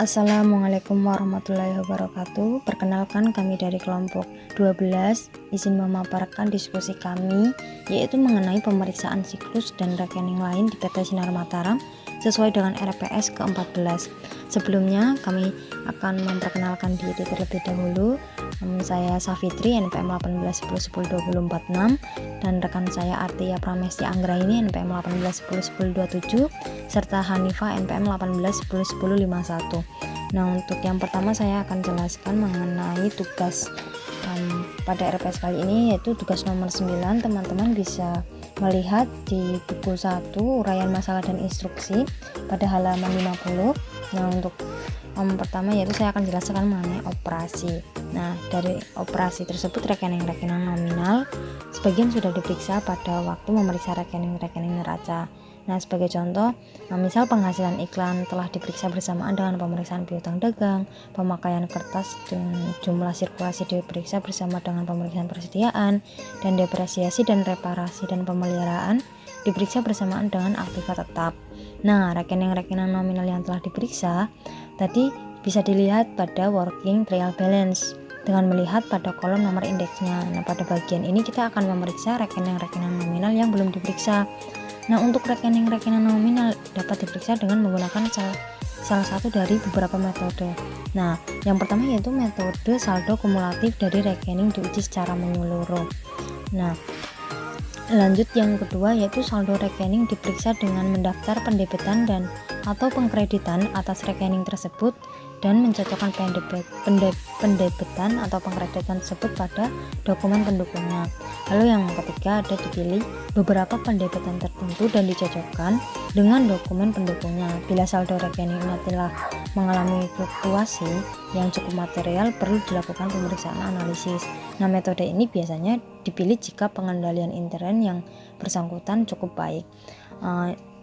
Assalamualaikum warahmatullahi wabarakatuh. Perkenalkan, kami dari kelompok 12 izin memaparkan diskusi kami, yaitu mengenai pemeriksaan siklus dan rekening lain di PT Sinar Mataram sesuai dengan RPS ke-14. Sebelumnya kami akan memperkenalkan diri terlebih dahulu. Saya Safitri, NPM 1810102046, dan rekan saya Artia Pramesti Anggraini, NPM 18101027, serta Hanifa, NPM 18101051. Nah, untuk yang pertama saya akan jelaskan mengenai tugas pada RPS kali ini, yaitu tugas nomor 9. Teman-teman bisa melihat di buku 1 uraian masalah dan instruksi pada halaman 50. Nah, untuk pertama yaitu saya akan jelaskan mengenai operasi. Nah, dari operasi tersebut rekening-rekening nominal sebagian sudah diperiksa pada waktu memeriksa rekening-rekening neraca. Nah, sebagai contoh, misal penghasilan iklan telah diperiksa bersamaan dengan pemeriksaan piutang dagang, pemakaian kertas dan jumlah sirkulasi diperiksa bersama dengan pemeriksaan persediaan, dan depresiasi dan reparasi dan pemeliharaan diperiksa bersamaan dengan aktiva tetap. Nah, rekening-rekening nominal yang telah diperiksa tadi bisa dilihat pada working trial balance dengan melihat pada kolom nomor indeksnya. Nah, pada bagian ini kita akan memeriksa rekening-rekening nominal yang belum diperiksa. Nah, untuk rekening-rekening nominal dapat diperiksa dengan menggunakan salah satu dari beberapa metode. Nah, yang pertama yaitu metode saldo kumulatif dari rekening diuji secara menyeluruh. Nah, lanjut yang kedua yaitu saldo rekening diperiksa dengan mendaftar pendebitan dan atau pengkreditan atas rekening tersebut dan mencocokkan pendebitan atau pengkreditan tersebut pada dokumen pendukungnya. Lalu yang ketiga ada dipilih beberapa pendebitan tertentu dan dicocokkan dengan dokumen pendukungnya. Bila saldo rekeningnya telah mengalami fluktuasi yang cukup material, perlu dilakukan pemeriksaan analisis. Nah, metode ini biasanya dipilih jika pengendalian intern yang bersangkutan cukup baik.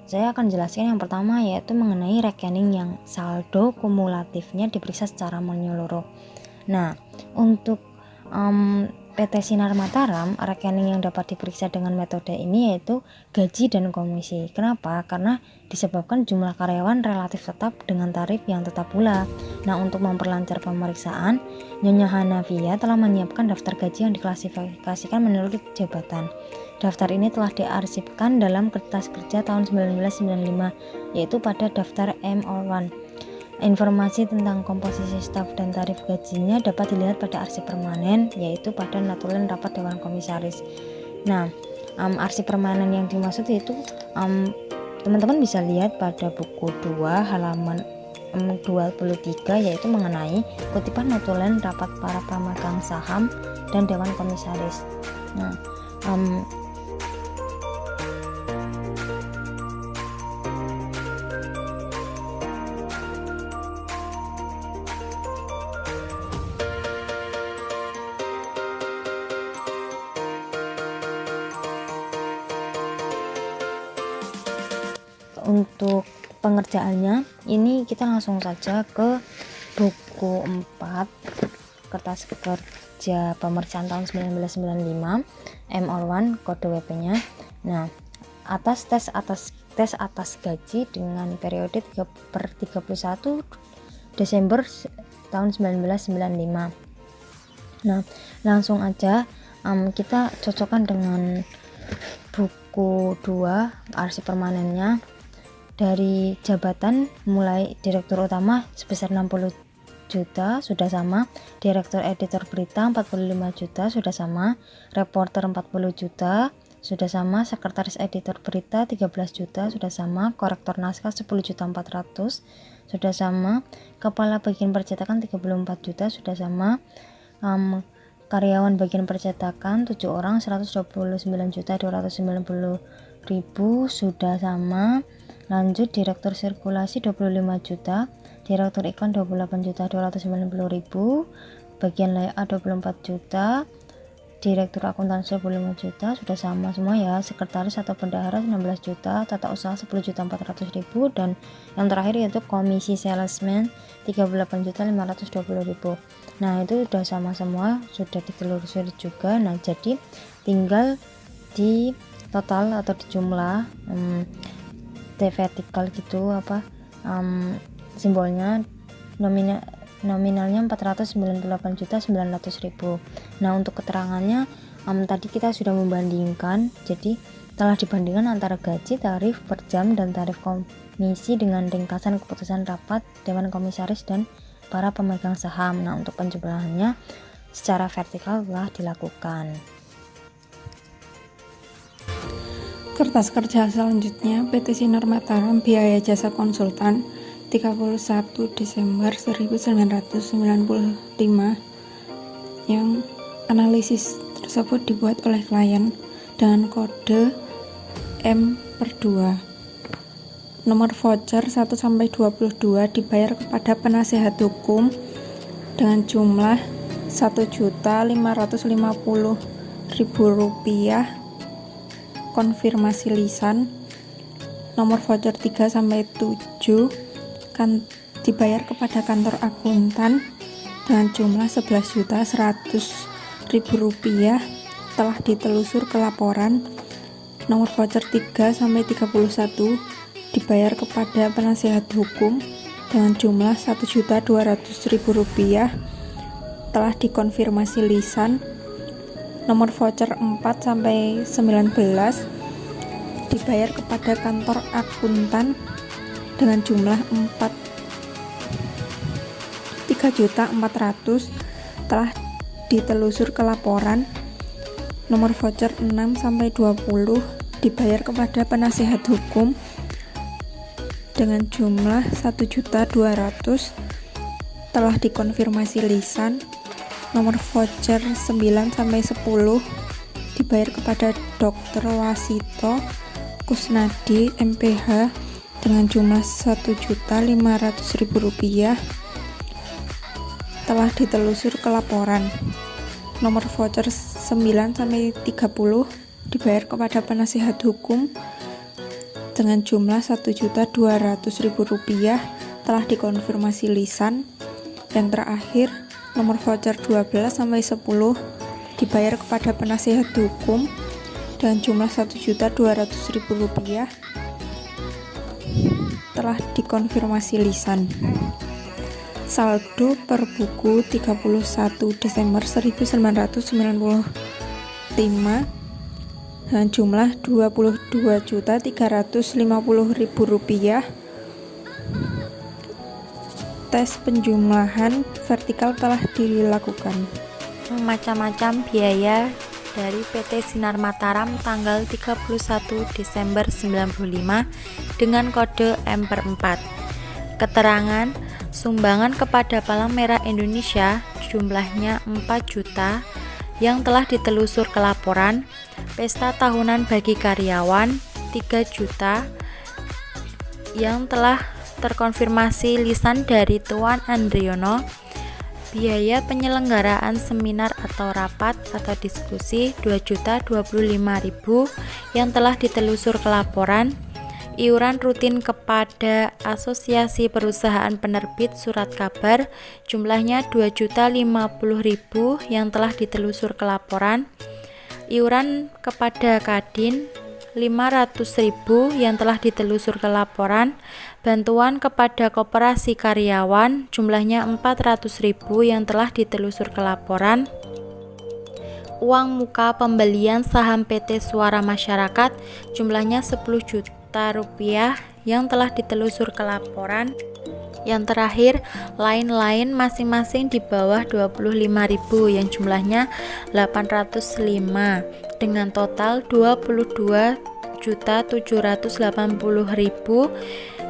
Saya akan jelaskan yang pertama yaitu mengenai rekening yang saldo kumulatifnya diperiksa secara menyeluruh. Nah, untuk PT Sinar Mataram, rekening yang dapat diperiksa dengan metode ini yaitu gaji dan komisi. Kenapa? Karena disebabkan jumlah karyawan relatif tetap dengan tarif yang tetap pula. Nah, untuk memperlancar pemeriksaan, Nyonya Hanafia telah menyiapkan daftar gaji yang diklasifikasikan menurut jabatan. Daftar ini telah diarsipkan dalam kertas kerja tahun 1995, yaitu pada daftar M01. Informasi tentang komposisi staf dan tarif gajinya dapat dilihat pada arsip permanen, yaitu pada notulen rapat Dewan Komisaris. Nah, arsip permanen yang dimaksud itu teman-teman bisa lihat pada buku 2 halaman 23, yaitu mengenai kutipan notulen rapat para pemegang saham dan Dewan Komisaris. Nah, untuk pengerjaannya ini kita langsung saja ke buku 4 kertas kerja pemeriksaan tahun 1995 M01 kode WP-nya. Nah, tes atas gaji dengan periode 31 Desember tahun 1995. Nah, langsung aja kita cocokkan dengan buku 2 arsip permanennya. Dari jabatan mulai direktur utama sebesar 60 juta sudah sama, direktur editor berita 45 juta sudah sama, reporter 40 juta sudah sama, sekretaris editor berita 13 juta sudah sama, korektor naskah 10 juta 400 sudah sama, kepala bagian percetakan 34 juta sudah sama, karyawan bagian percetakan 7 orang 129 juta 290 ribu sudah sama. Lanjut, direktur sirkulasi 25 juta, direktur iklan 28 juta 290 ribu, bagian layout 24 juta, direktur akuntansi 25 juta sudah sama semua ya, sekretaris atau bendahara 16 juta, tata usaha 10 juta 400 ribu, dan yang terakhir yaitu komisi salesman 38 juta 520 ribu. Nah, itu sudah sama semua, sudah ditelusuri juga. Nah, jadi tinggal di total atau di jumlah vertikal gitu simbolnya nominalnya 498.900.000. Nah, untuk keterangannya tadi kita sudah membandingkan, jadi telah dibandingkan antara gaji, tarif per jam, dan tarif komisi dengan ringkasan keputusan rapat Dewan Komisaris dan para pemegang saham. Nah, untuk penjumlahannya secara vertikal telah dilakukan. Kertas kerja selanjutnya, PT Sinar Mataram biaya jasa konsultan 31 Desember 1995, yang analisis tersebut dibuat oleh klien dengan kode M/2. Nomor voucher 1-22 dibayar kepada penasehat hukum dengan jumlah Rp1.550.000 konfirmasi lisan. Nomor voucher 3-7 kan dibayar kepada kantor akuntan dengan jumlah Rp11.100.000 telah ditelusur ke laporan. Nomor voucher 3-31 dibayar kepada penasehat hukum dengan jumlah Rp1.200.000 telah dikonfirmasi lisan. Nomor voucher 4-19 dibayar kepada kantor akuntan dengan jumlah Rp3.400.000 telah ditelusur ke laporan. Nomor voucher 6-20 dibayar kepada penasehat hukum dengan jumlah Rp1.200.000 telah dikonfirmasi lisan. Nomor voucher 9-10 dibayar kepada Dr. Wasito Kusnadi MPH dengan jumlah Rp1.500.000 telah ditelusur ke laporan. Nomor voucher 9-30 dibayar kepada penasehat hukum dengan jumlah Rp1.200.000 telah dikonfirmasi lisan. Yang terakhir, nomor voucher 12-10 dibayar kepada penasehat hukum dengan jumlah Rp1.200.000 telah dikonfirmasi lisan. Saldo per buku 31 Desember 1995 dengan jumlah Rp22.350.000. Tes penjumlahan vertikal telah dilakukan. Macam-macam biaya dari PT Sinar Mataram tanggal 31 Desember 1995 dengan kode M/4. Keterangan sumbangan kepada Palang Merah Indonesia jumlahnya 4 juta yang telah ditelusur ke laporan. Pesta tahunan bagi karyawan 3 juta yang telah terkonfirmasi lisan dari Tuan Andriono. Biaya penyelenggaraan seminar atau rapat atau diskusi 2.025.000 yang telah ditelusur ke laporan. Iuran rutin kepada Asosiasi Perusahaan Penerbit Surat Kabar jumlahnya 2.050.000 yang telah ditelusur ke laporan. Iuran kepada Kadin 500.000 yang telah ditelusur ke laporan. Bantuan kepada koperasi karyawan jumlahnya 400.000 yang telah ditelusur ke laporan. Uang muka pembelian saham PT Suara Masyarakat jumlahnya 10 juta rupiah yang telah ditelusur ke laporan. Yang terakhir, lain-lain masing-masing di bawah 25.000 yang jumlahnya 805 dengan total 22.780.000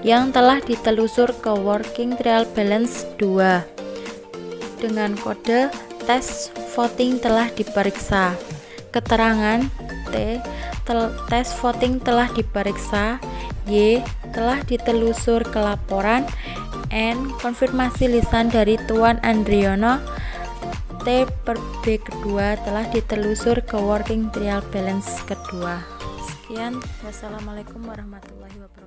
yang telah ditelusur ke Working Trial Balance 2 dengan kode tes voting telah diperiksa. Keterangan T, tes voting telah diperiksa. Y, telah ditelusur ke laporan. N, konfirmasi lisan dari Tuan Andriono. T per B kedua telah ditelusur ke Working Trial Balance kedua. Sekian, wassalamualaikum warahmatullahi wabarakatuh.